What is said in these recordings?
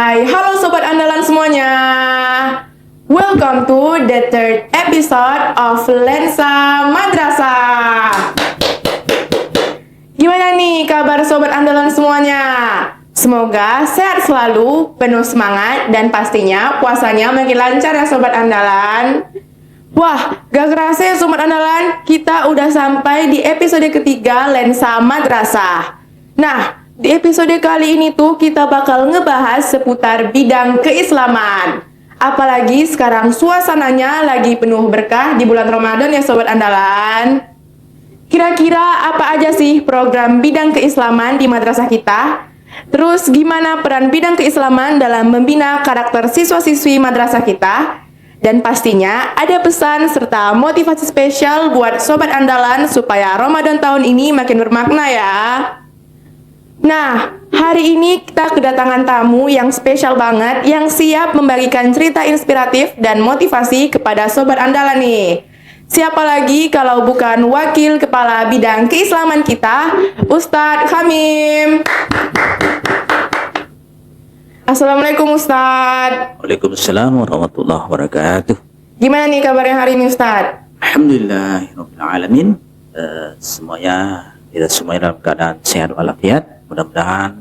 Hai, halo sobat andalan semuanya. Welcome to the third episode of Lensa Madrasah. Gimana nih kabar sobat andalan semuanya? Semoga sehat selalu, penuh semangat, dan pastinya puasanya makin lancar ya sobat andalan. Wah, gak kerasa ya sobat andalan, kita udah sampai di episode ketiga Lensa Madrasah. Nah, di episode kali ini tuh kita bakal ngebahas seputar bidang keislaman. Apalagi sekarang suasananya lagi penuh berkah di bulan Ramadan ya sobat andalan. Kira-kira apa aja sih program bidang keislaman di madrasah kita? Terus gimana peran bidang keislaman dalam membina karakter siswa-siswi madrasah kita? Dan pastinya ada pesan serta motivasi spesial buat sobat andalan supaya Ramadan tahun ini makin bermakna ya. Nah, hari ini kita kedatangan tamu yang spesial banget yang siap membagikan cerita inspiratif dan motivasi kepada sobat andalan nih. Siapa lagi kalau bukan wakil kepala bidang keislaman kita, Ustadz Hamim. Assalamualaikum Ustadz. Waalaikumsalam warahmatullahi wabarakatuh. Gimana nih kabarnya hari ini Ustadz? Alhamdulillahirrahmanirrahim. Semuanya kita semuanya dalam keadaan sehat walafiat. Mudah-mudahan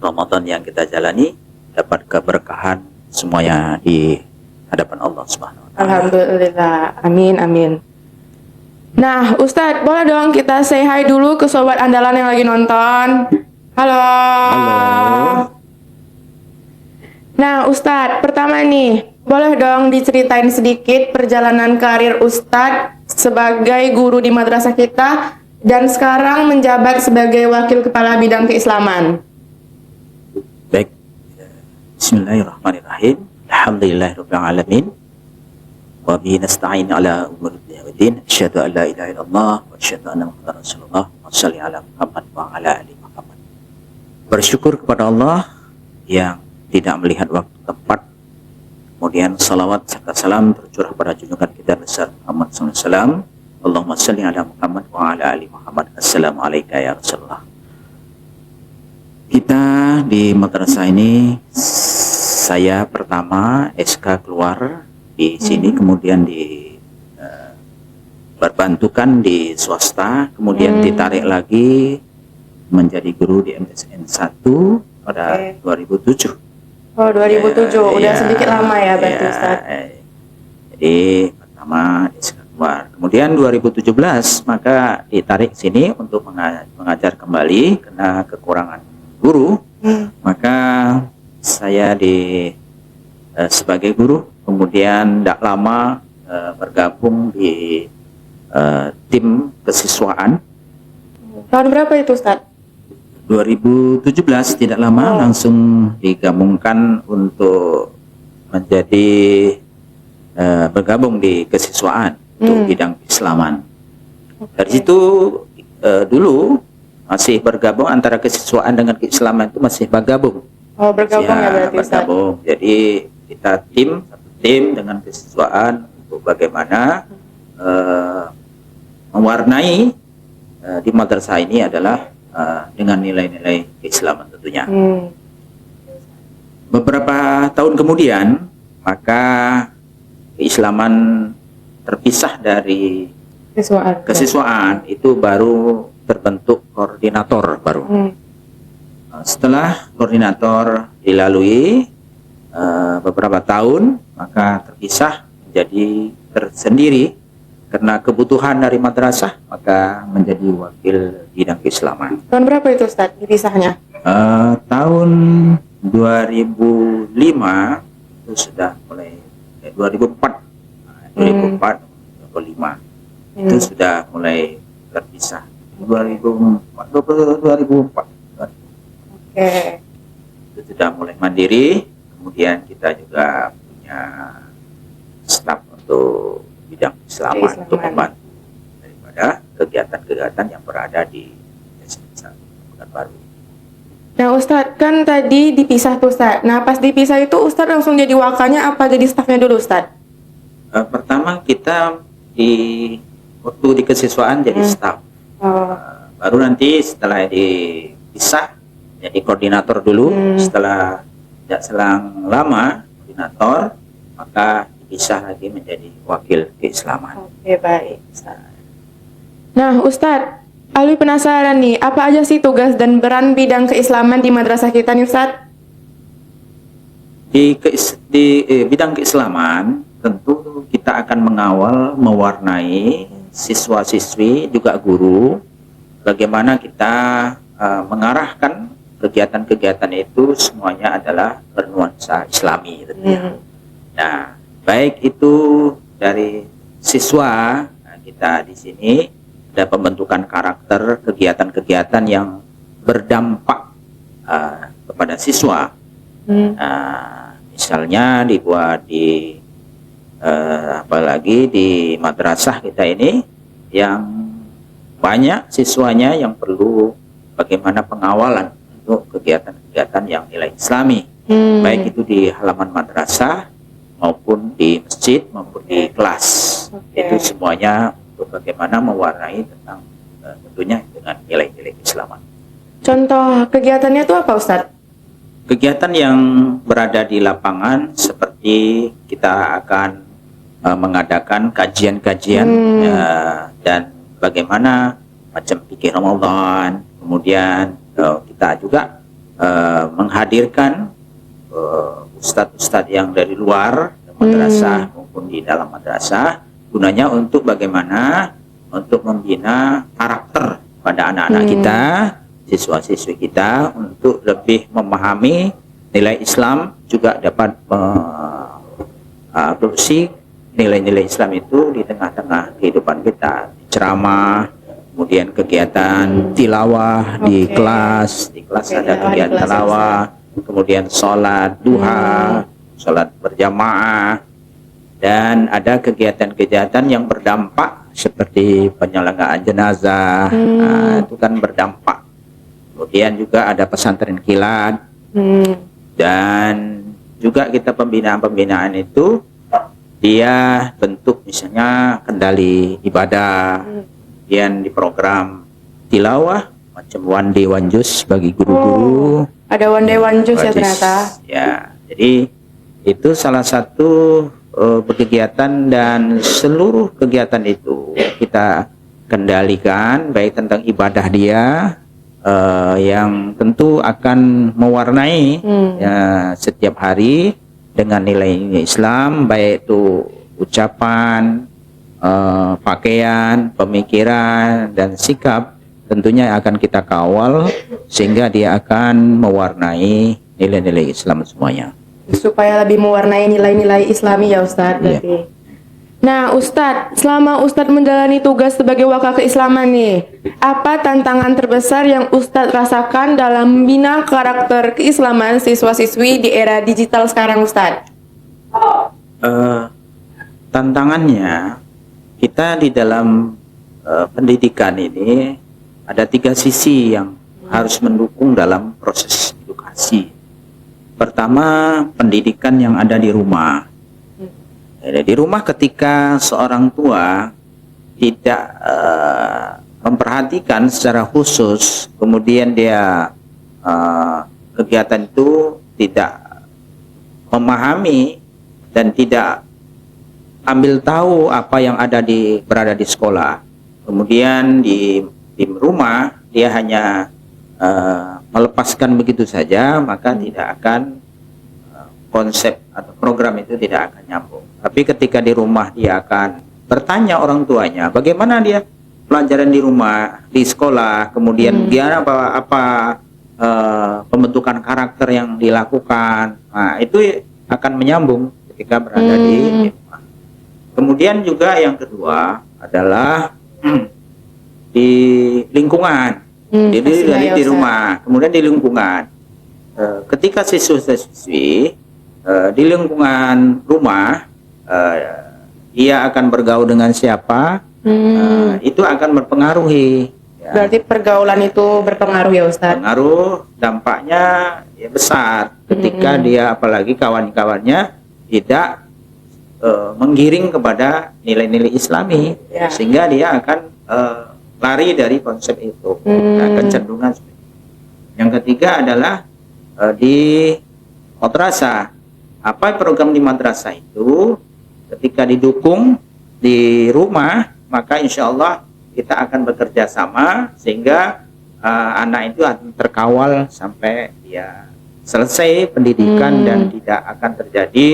Ramadan yang kita jalani dapat keberkahan semuanya di hadapan Allah Subhanahu wa taala. Alhamdulillah. Amin amin. Nah, Ustadz, boleh dong kita say hi dulu ke sobat andalan yang lagi nonton. Halo. Halo. Nah, Ustadz, pertama nih, boleh dong diceritain sedikit perjalanan karir Ustadz sebagai guru di madrasah kita dan sekarang menjabat sebagai wakil kepala bidang keislaman. Baik. Bismillahirrahmanirrahim. Alhamdulillahirabbil alamin. Wa bihi nasta'in ala umuri dunya waddin. Asyhadu an la ilaha illallah wa asyhadu anna Muhammadar Rasulullah. Wa shalli ala Muhammad wa ala ali Muhammad. Bersyukur kepada Allah yang tidak melihat waktu tepat. Kemudian salawat serta salam tercurah pada junjungan kita besar Muhammad SAW. Allahumma salli ala Muhammad wa ala ali Muhammad. Assalamualaikum ya Rasulullah. Kita di madrasah ini, saya pertama SK keluar di sini, kemudian berbantukan di swasta, kemudian ditarik lagi menjadi guru di MTSN 1 pada 2007. Oh, 2007, udah sedikit lama ya berarti Ustadz. Jadi pertama SK keluar, kemudian 2017 maka ditarik sini untuk mengajar kembali karena kekurangan guru. Maka saya sebagai guru, kemudian tidak lama bergabung di tim kesiswaan. Tahun berapa itu Ustadz? 2017, tidak lama langsung digabungkan untuk menjadi bergabung di kesiswaan untuk bidang keislaman. Dari situ dulu masih bergabung antara kesiswaan dengan keislaman, itu masih bergabung. Oh, bergabung ya berarti bergabung. Jadi kita satu tim dengan kesiswaan untuk bagaimana mewarnai di madrasah ini adalah dengan nilai-nilai keislaman tentunya. Beberapa tahun kemudian maka keislaman terpisah dari kesiswaan, itu baru terbentuk koordinator baru. Setelah koordinator dilalui beberapa tahun, maka terpisah menjadi tersendiri karena kebutuhan dari madrasah, maka menjadi wakil bidang keislaman. Tahun berapa itu Ustadz dipisahnya? Tahun 2005 itu sudah mulai 2004 itu sudah mulai terpisah. 2004 itu sudah mulai mandiri. Kemudian kita juga punya staf untuk bidang keislaman untuk membantu daripada kegiatan-kegiatan yang berada di desa baru. Nah Ustadz, kan tadi dipisah tuh Ustadz. Nah pas dipisah itu Ustadz langsung jadi wakalnya apa jadi stafnya dulu Ustadz? Pertama kita waktu di kesiswaan jadi staf. Baru nanti setelah dipisah jadi koordinator dulu. Setelah tidak selang lama koordinator, maka dipisah lagi menjadi wakil keislaman. Oke, baik, Ustaz. Nah, Ustadz, Alwi penasaran nih, apa aja sih tugas dan peran bidang keislaman di madrasah kita nih, Ustadz? Di bidang keislaman, tentu kita akan mengawal, mewarnai siswa-siswi, juga guru, bagaimana kita mengarahkan kegiatan-kegiatan itu semuanya adalah bernuansa Islami tentunya. Nah, baik itu dari siswa, kita di sini ada pembentukan karakter, kegiatan-kegiatan yang berdampak kepada siswa. Misalnya dibuat di apalagi di madrasah kita ini yang banyak siswanya yang perlu bagaimana pengawalan untuk kegiatan-kegiatan yang nilai Islami, baik itu di halaman madrasah maupun di masjid maupun di kelas. Itu semuanya untuk bagaimana mewarnai tentang tentunya dengan nilai-nilai keislaman. Contoh kegiatannya itu apa, Ustadz? Kegiatan yang berada di lapangan seperti kita akan mengadakan kajian-kajian dan bagaimana macam fikih Ramadan, kemudian kita juga menghadirkan ustadz-ustadz yang dari luar madrasah maupun di dalam madrasah, gunanya untuk bagaimana untuk membina karakter pada anak-anak kita, siswa-siswi kita, untuk lebih memahami nilai Islam, juga dapat adopsi nilai-nilai Islam itu di tengah-tengah kehidupan kita. Ceramah, kemudian kegiatan tilawah di kelas ada kegiatan tilawah, kemudian sholat duha, sholat berjamaah, dan ada kegiatan-kegiatan yang berdampak seperti penyelenggaraan jenazah, itu kan berdampak. Kemudian juga ada pesantren kilat, dan juga kita pembinaan itu dia bentuk misalnya kendali ibadah, kemudian di program tilawah macam one day one juz bagi guru-guru. Ada one day one juz ya ternyata. Ya, jadi itu salah satu kegiatan, dan seluruh kegiatan itu kita kendalikan baik tentang ibadah dia yang tentu akan mewarnai setiap hari dengan nilai-nilai Islam, baik itu ucapan, pakaian, pemikiran, dan sikap, tentunya akan kita kawal sehingga dia akan mewarnai nilai-nilai Islam semuanya. Supaya lebih mewarnai nilai-nilai Islami ya Ustadz. Iya. Nah Ustadz, selama Ustadz menjalani tugas sebagai wakil keislaman nih, apa tantangan terbesar yang Ustadz rasakan dalam membina karakter keislaman siswa-siswi di era digital sekarang, Ustadz? Tantangannya, kita di dalam pendidikan ini ada 3 sisi yang harus mendukung dalam proses edukasi. Pertama, pendidikan yang ada di rumah. Di rumah ketika seorang tua tidak memperhatikan secara khusus, kemudian dia kegiatan itu tidak memahami dan tidak ambil tahu apa yang berada di sekolah, kemudian di rumah dia hanya melepaskan begitu saja, maka tidak akan konsep atau program itu tidak akan nyambung. Tapi ketika di rumah dia akan bertanya orang tuanya, bagaimana dia pelajaran di rumah, di sekolah, kemudian dia apa pembentukan karakter yang dilakukan. Nah, itu akan menyambung ketika berada di rumah. Kemudian juga yang kedua adalah di lingkungan. Jadi di rumah, kemudian di lingkungan. Ketika siswa-siswi di lingkungan rumah, dia akan bergaul dengan siapa, itu akan berpengaruhi. Ya. Berarti pergaulan itu berpengaruh ya Ustadz? Pengaruh, dampaknya ya besar. Ketika dia apalagi kawan-kawannya tidak menggiring kepada nilai-nilai Islami, sehingga dia akan lari dari konsep itu. Nah, kecenderungan. Yang ketiga adalah di madrasah. Apa program di madrasah itu? Ketika didukung di rumah, maka insya Allah kita akan bekerja sama sehingga anak itu akan terkawal sampai dia selesai pendidikan dan tidak akan terjadi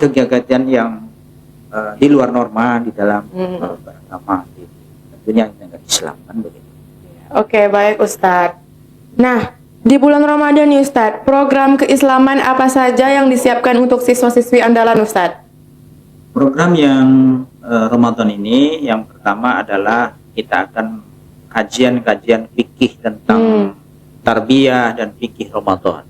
kegiatan yang di luar norma di dalam beragama, tentunya negara Islam kan begitu. Oke, baik Ustadz. Nah, di bulan Ramadan nih Ustadz, program keislaman apa saja yang disiapkan untuk siswa-siswi andalan Ustadz? Program yang Ramadan ini yang pertama adalah kita akan kajian-kajian fikih tentang tarbiyah dan fikih Ramadan.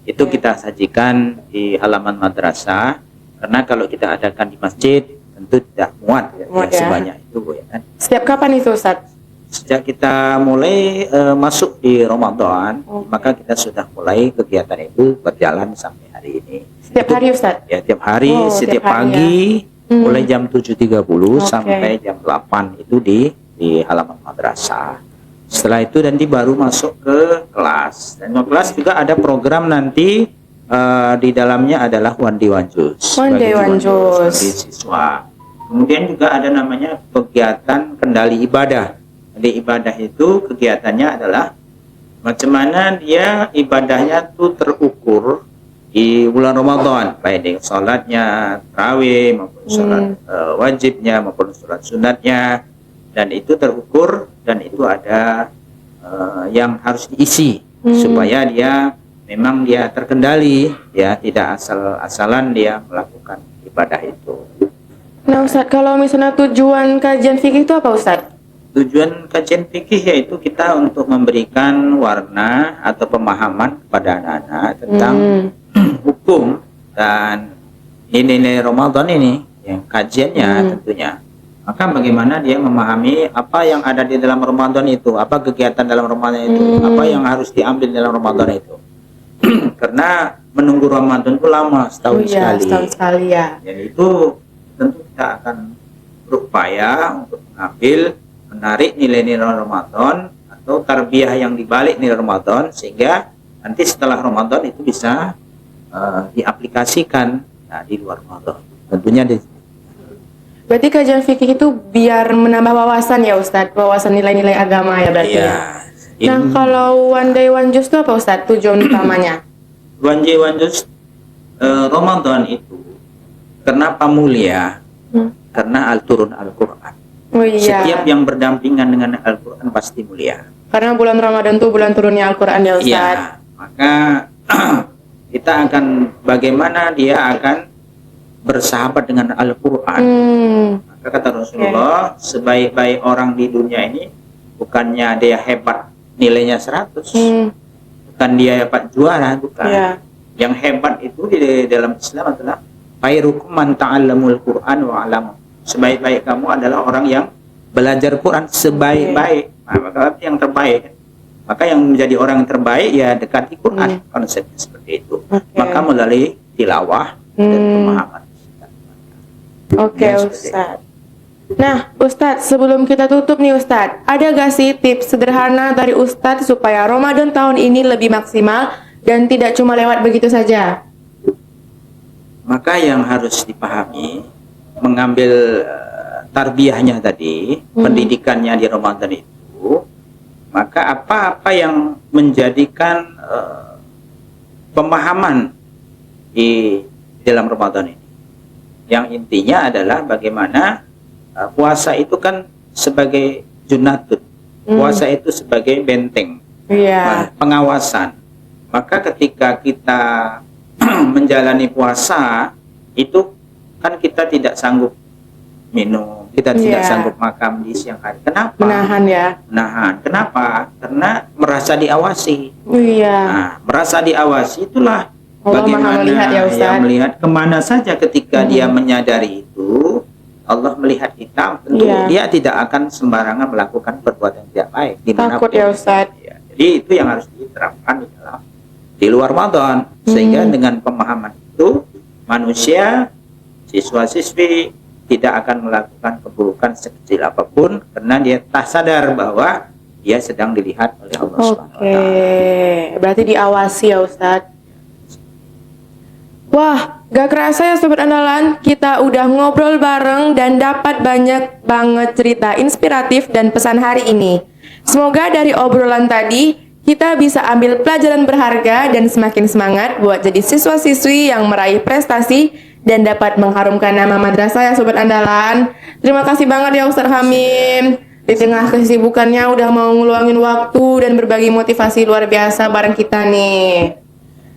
Itu kita sajikan di halaman madrasah, karena kalau kita adakan di masjid tentu tidak muat ya, sebanyak itu ya kan. Setiap kapan itu Ustadz? Sejak kita mulai masuk di Ramadan, maka kita sudah mulai kegiatan itu berjalan sampai hari ini. Setiap hari Ustadz? Ya, tiap hari, setiap pagi, mulai jam 7.30 sampai jam 8 itu di halaman madrasah. Setelah itu nanti baru masuk ke kelas. Dan kelas juga ada program nanti di dalamnya adalah one day one juice. Bagi siswa. Kemudian juga ada namanya kegiatan kendali ibadah. Kendali ibadah itu kegiatannya adalah macam mana dia ibadahnya tuh terukur di bulan Ramadan, baik dengan sholatnya tarawih maupun sholat wajibnya maupun sholat sunatnya, dan itu terukur dan itu ada yang harus diisi supaya dia memang dia terkendali, ya tidak asal-asalan dia melakukan ibadah itu. Nah Ustadz, kalau misalnya tujuan kajian fikih itu apa Ustadz? Tujuan kajian fikih yaitu kita untuk memberikan warna atau pemahaman kepada anak-anak tentang hukum dan nilai Ramadan ini, yang kajiannya tentunya. Maka bagaimana dia memahami apa yang ada di dalam Ramadan itu, apa kegiatan dalam Ramadan itu, apa yang harus diambil dalam Ramadan itu. Karena menunggu Ramadan itu lama, setahun sekali. Setahun sekali ya. Jadi itu tentu kita akan berupaya untuk mengambil, menarik nilai-nilai Ramadan atau tarbiyah yang dibalik nilai Ramadan, sehingga nanti setelah Ramadan itu bisa diaplikasikan di luar Ramadan. Tentunya berarti kajian fikih itu biar menambah wawasan ya Ustadz, wawasan nilai-nilai agama ya berarti ya. Nah kalau one day one juice itu apa Ustadz tujuan utamanya? One day one juice Ramadan itu kenapa mulia? Karena turun Al-Quran. Setiap yang berdampingan dengan Al-Quran pasti mulia. Karena bulan Ramadan itu bulan turunnya Al-Quran ya Ustadz. Iya, maka kita akan bagaimana dia akan bersahabat dengan Al-Quran. Maka kata Rasulullah, sebaik-baik orang di dunia ini bukannya dia hebat nilainya 100, bukan dia hebat juara, bukan. Yang hebat itu di dalam Islam adalah khairukum man ta'allamul Qur'an wa 'allamahu. Sebaik-baik kamu adalah orang yang belajar Quran sebaik-baik. Nah, maka yang terbaik. Maka yang menjadi orang yang terbaik ya dekati Quran. Konsepnya seperti itu. Maka melalui tilawah dan pemahaman. Oke, Ustadz. Nah, Ustadz, sebelum kita tutup nih Ustadz, ada gak sih tips sederhana dari Ustadz supaya Ramadan tahun ini lebih maksimal dan tidak cuma lewat begitu saja? Maka yang harus dipahami, mengambil tarbiyahnya tadi, pendidikannya di Ramadan itu, maka apa-apa yang menjadikan pemahaman di dalam Ramadan ini. Yang intinya adalah bagaimana puasa itu kan sebagai junatun, puasa itu sebagai benteng, pengawasan. Maka ketika kita menjalani puasa itu kan kita tidak sanggup minum, kita tidak sanggup makan di siang hari. Kenapa? Menahan ya. Menahan. Kenapa? Karena merasa diawasi. Nah, merasa diawasi itulah Allah bagaimana melihat ya Ustaz. Yang melihat kemana saja ketika dia menyadari itu, Allah melihat kita, tentu dia tidak akan sembarangan melakukan perbuatan tidak baik dimanapun. Takut ya Ustaz. Ya, jadi itu yang harus diterapkan di luar Ramadan, sehingga dengan pemahaman itu manusia, siswa-siswi tidak akan melakukan keburukan sekecil apapun, karena dia tak sadar bahwa dia sedang dilihat oleh Allah Subhanahu wa Oke, Ta'ala. berarti diawasi ya Ustadz. Wah, gak kerasa ya Sobat Andalan, kita udah ngobrol bareng dan dapat banyak banget cerita inspiratif dan pesan hari ini. Semoga dari obrolan tadi, kita bisa ambil pelajaran berharga dan semakin semangat buat jadi siswa-siswi yang meraih prestasi dan dapat mengharumkan nama madrasah ya Sobat Andalan. Terima kasih banget ya Ustadz Hamim. Di tengah kesibukannya udah mau ngeluangin waktu dan berbagi motivasi luar biasa bareng kita nih.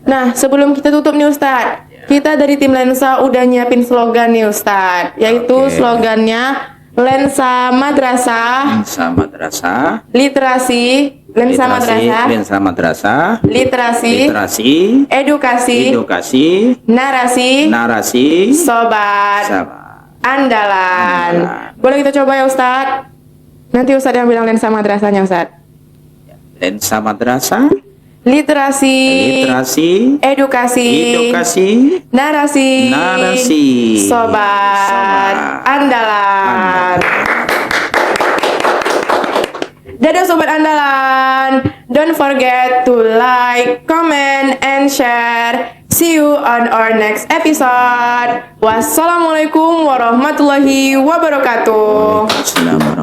Nah, sebelum kita tutup nih Ustadz, kita dari tim Lensa udah nyiapin slogan nih Ustadz, yaitu Oke. slogannya Lensa Madrasah, Lensa Madrasah, Literasi, Lensa Madrasah, Lensa Madrasah, Literasi, literasi, Edukasi, edukasi, Narasi, narasi, Sobat sama Andalan. Andalan. Boleh kita coba ya Ustadz? Nanti Ustadz yang bilang Lensa Madrasahnya Ustadz. Lensa Madrasah, Literasi, literasi, Edukasi, edukasi, Narasi, narasi, Sobat Andalan. Dadah Sobat Andalan. Don't forget to like, comment, and share. See you on our next episode. Wassalamualaikum warahmatullahi wabarakatuh. Assalamualaikum.